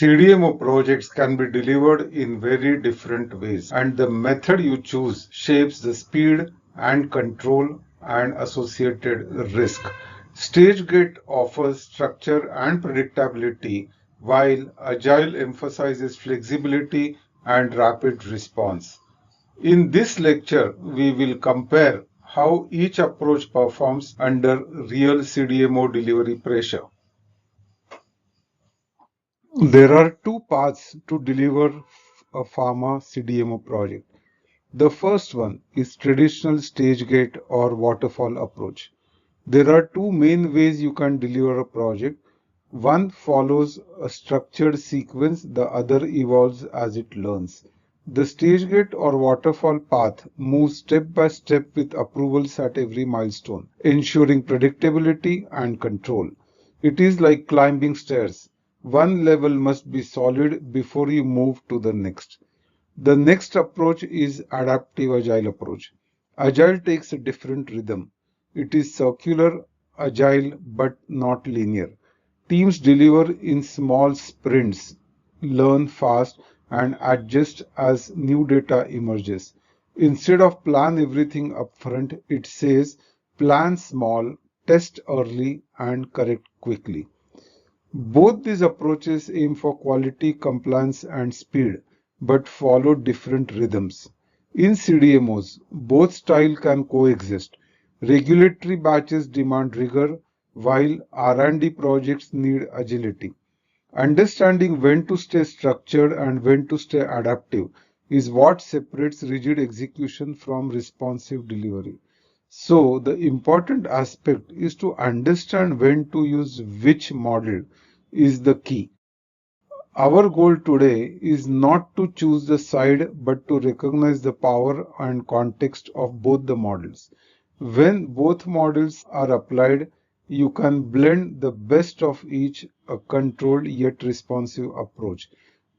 CDMO projects can be delivered in very different ways, and the method you choose shapes the speed and control and associated risk. StageGate offers structure and predictability, while Agile emphasizes flexibility and rapid response. In this lecture, we will compare how each approach performs under real CDMO delivery pressure. There are two paths to deliver a pharma CDMO project. The first one is traditional stage gate or waterfall approach. There are two main ways you can deliver a project. One follows a structured sequence, the other evolves as it learns. The stage gate or waterfall path moves step by step with approvals at every milestone, ensuring predictability and control. It is like climbing stairs. One level must be solid before you move to the next. The next approach is adaptive agile approach. Agile takes a different rhythm. It is circular, agile, but not linear. Teams deliver in small sprints, learn fast, and adjust as new data emerges. Instead of plan everything upfront, it says plan small, test early, and correct quickly. Both these approaches aim for quality, compliance, and speed, but follow different rhythms. In CDMOs, both styles can coexist. Regulatory batches demand rigor, while R&D projects need agility. Understanding when to stay structured and when to stay adaptive is what separates rigid execution from responsive delivery. So, the important aspect is to understand when to use which model is the key. Our goal today is not to choose the side but to recognize the power and context of both the models. When both models are applied, you can blend the best of each, a controlled yet responsive approach.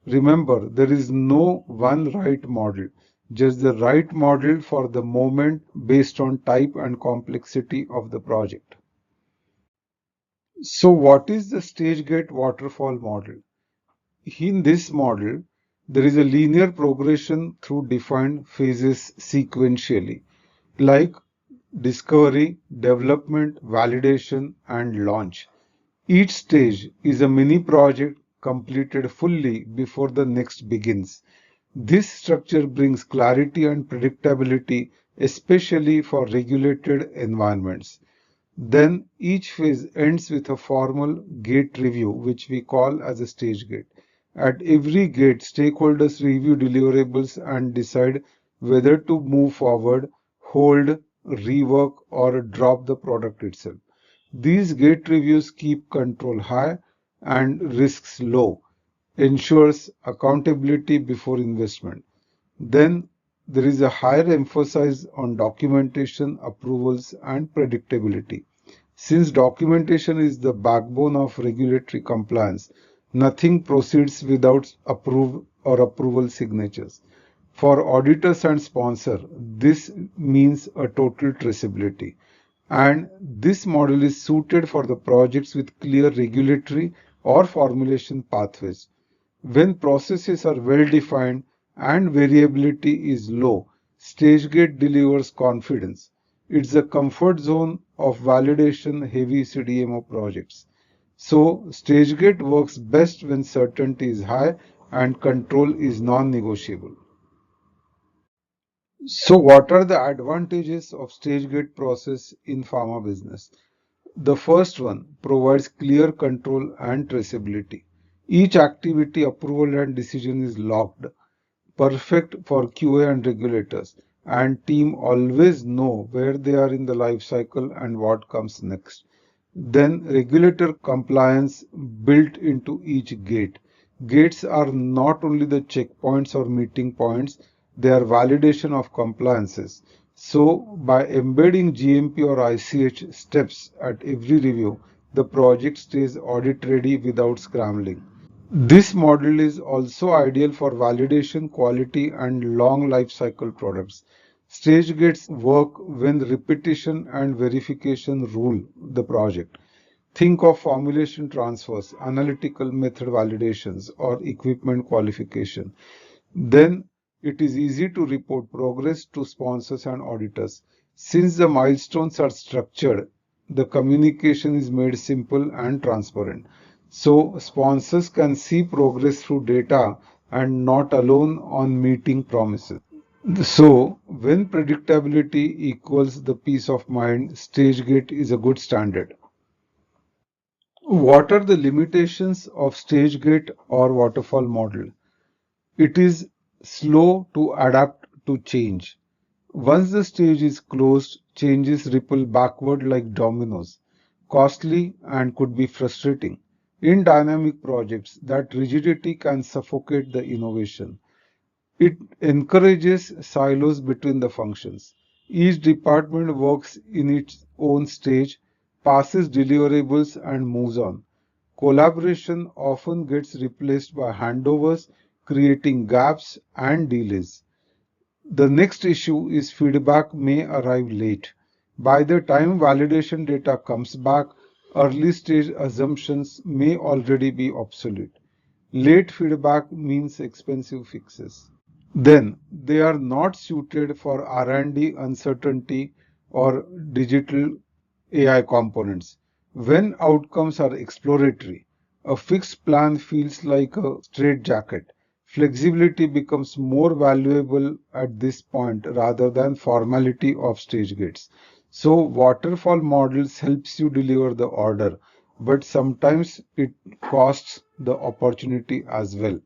Remember, there is no one right model, just the right model for the moment based on type and complexity of the project. So, what is the stage gate waterfall model? In this model, there is a linear progression through defined phases sequentially, like discovery, development, validation, and launch. Each stage is a mini project completed fully before the next begins. This structure brings clarity and predictability, especially for regulated environments. Then each phase ends with a formal gate review, which we call as a stage gate. At every gate, stakeholders review deliverables and decide whether to move forward, hold, rework, or drop the product itself. These gate reviews keep control high and risks low, ensures accountability before investment. Then there is a higher emphasis on documentation, approvals, and predictability. Since documentation is the backbone of regulatory compliance, nothing proceeds without approval signatures. For auditors and sponsor, this means a total traceability. And this model is suited for the projects with clear regulatory or formulation pathways. When processes are well defined and variability is low, StageGate delivers confidence. It's a comfort zone of validation heavy CDMO projects. So, StageGate works best when certainty is high and control is non-negotiable. So, what are the advantages of StageGate process in pharma business? The first one provides clear control and traceability. Each activity, approval, and decision is logged, perfect for QA and regulators, and team always know where they are in the life cycle and what comes next. Then regulator compliance built into each gate. Gates are not only the checkpoints or meeting points, they are validation of compliances. So by embedding GMP or ICH steps at every review, the project stays audit ready without scrambling. This model is also ideal for validation, quality, and long life cycle products. Stage gates work when repetition and verification rule the project. Think of formulation transfers, analytical method validations, or equipment qualification. Then it is easy to report progress to sponsors and auditors. Since the milestones are structured, the communication is made simple and transparent. So sponsors can see progress through data and not alone on meeting promises. So when predictability equals the peace of mind, stage gate is a good standard. What are the limitations of stage gate or waterfall model? It is slow to adapt to change. Once the stage is closed, changes ripple backward like dominoes, costly and could be frustrating. In dynamic projects, that rigidity can suffocate the innovation. It encourages silos between the functions. Each department works in its own stage, passes deliverables, and moves on. Collaboration often gets replaced by handovers, creating gaps and delays. The next issue is feedback may arrive late. By the time validation data comes back, early stage assumptions may already be obsolete. Late feedback means expensive fixes. Then they are not suited for R&D uncertainty or digital AI components. When outcomes are exploratory, a fixed plan feels like a straitjacket. Flexibility becomes more valuable at this point rather than formality of stage gates. So waterfall models helps you deliver the order, but sometimes it costs the opportunity as well.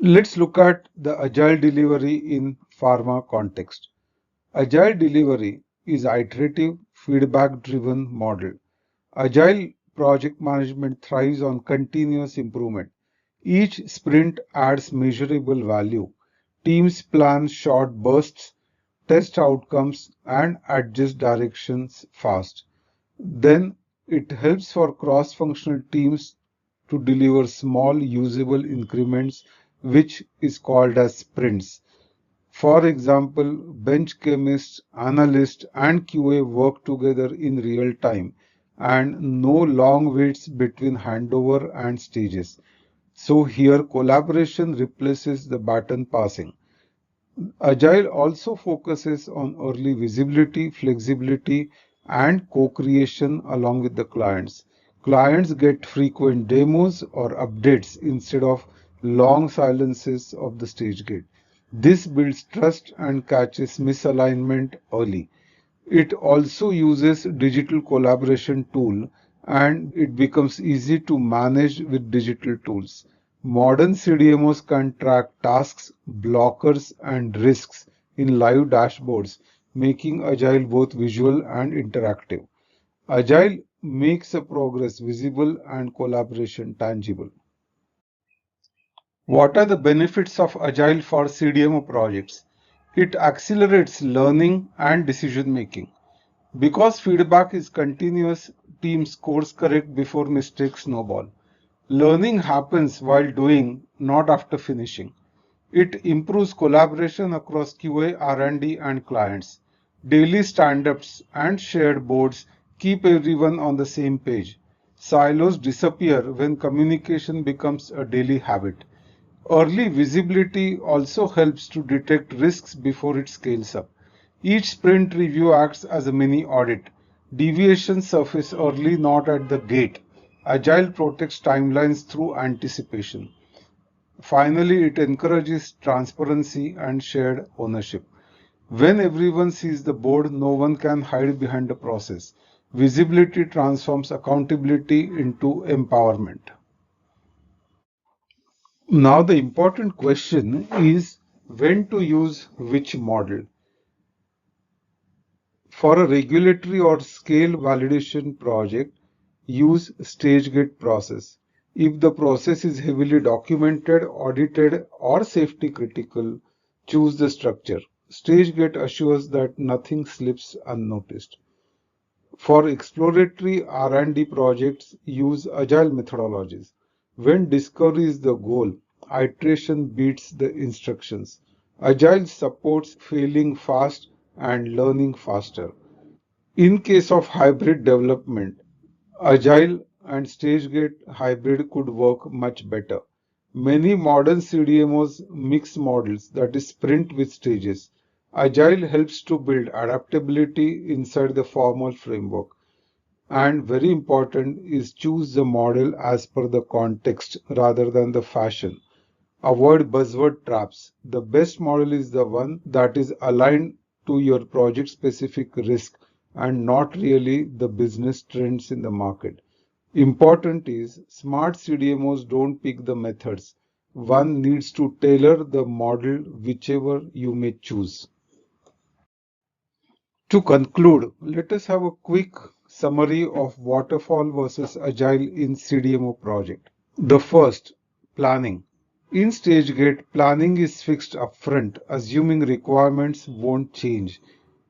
Let's look at the agile delivery in pharma context. Agile delivery is iterative, feedback-driven model. Agile project management thrives on continuous improvement. Each sprint adds measurable value. Teams plan short bursts, test outcomes, and adjust directions fast. Then it helps for cross-functional teams to deliver small usable increments, which is called as sprints. For example, bench chemists, analysts, and QA work together in real time and no long waits between handover and stages. So here collaboration replaces the baton passing. Agile also focuses on early visibility, flexibility, and co-creation along with the clients. Clients get frequent demos or updates instead of long silences of the stage gate. This builds trust and catches misalignment early. It also uses digital collaboration tool and it becomes easy to manage with digital tools. Modern CDMOs can track tasks, blockers and risks in live dashboards, making Agile both visual and interactive. Agile makes a progress visible and collaboration tangible. What are the benefits of Agile for CDMO projects? It accelerates learning and decision making. Because feedback is continuous, teams course correct before mistakes snowball. Learning happens while doing, not after finishing. It improves collaboration across QA, R&D, and clients. Daily stand-ups and shared boards keep everyone on the same page. Silos disappear when communication becomes a daily habit. Early visibility also helps to detect risks before it scales up. Each sprint review acts as a mini audit. Deviations surface early, not at the gate. Agile protects timelines through anticipation. Finally, it encourages transparency and shared ownership. When everyone sees the board, no one can hide behind the process. Visibility transforms accountability into empowerment. Now, the important question is when to use which model. For a regulatory or scale validation project, use stage gate process. If the process is heavily documented, audited, or safety critical, choose the structure. Stage gate assures that nothing slips unnoticed. For exploratory R&D projects, use agile methodologies. When discovery is the goal, iteration beats the instructions. Agile supports failing fast and learning faster. In case of hybrid development, Agile and stage-gate hybrid could work much better. Many modern CDMOs mix models, that is sprint with stages. Agile helps to build adaptability inside the formal framework. And very important is choose the model as per the context rather than the fashion. Avoid buzzword traps. The best model is the one that is aligned to your project specific risk and not really the business trends in the market. Important is smart CDMOs don't pick the methods. One needs to tailor the model whichever you may choose. To conclude, let us have a quick summary of waterfall versus agile in CDMO project. The first, planning. In stage gate, planning is fixed upfront, assuming requirements won't change.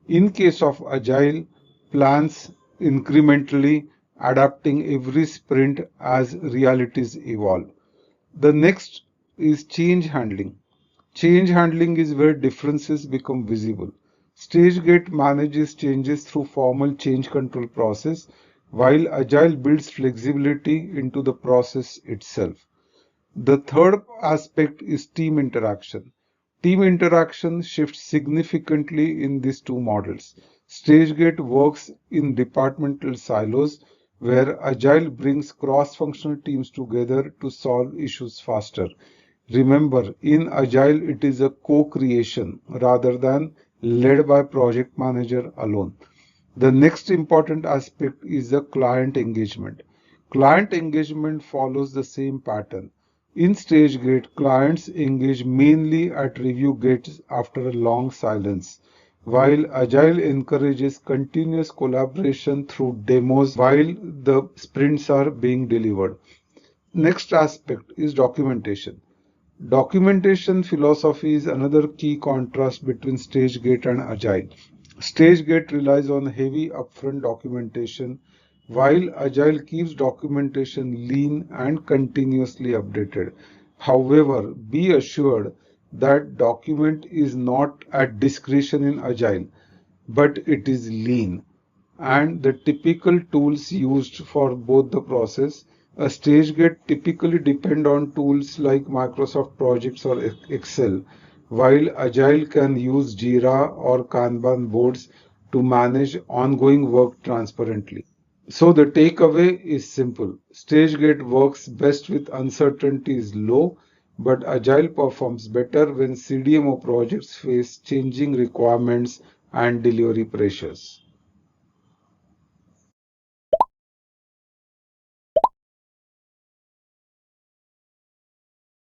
In case of agile, plans incrementally, adapting every sprint as realities evolve. The next is change handling. Change handling is where differences become visible. StageGate manages changes through formal change control process, while Agile builds flexibility into the process itself. The third aspect is team interaction. Team interaction shifts significantly in these two models. StageGate works in departmental silos, where Agile brings cross-functional teams together to solve issues faster. Remember, in Agile, it is a co-creation rather than led by project manager alone. The next important aspect is the client engagement. Client engagement follows the same pattern. In stage gate, clients engage mainly at review gates after a long silence, while Agile encourages continuous collaboration through demos while the sprints are being delivered. Next aspect is documentation. Documentation philosophy is another key contrast between stage gate and agile. Stage gate relies on heavy upfront documentation, while agile keeps documentation lean and continuously updated. However, be assured that document is not at discretion in agile, but it is lean and the typical tools used for both the process. A stage gate typically depend on tools like Microsoft Projects or Excel, while Agile can use Jira or Kanban boards to manage ongoing work transparently. So the takeaway is simple. Stage gate works best with uncertainty is low, but Agile performs better when CDMO projects face changing requirements and delivery pressures.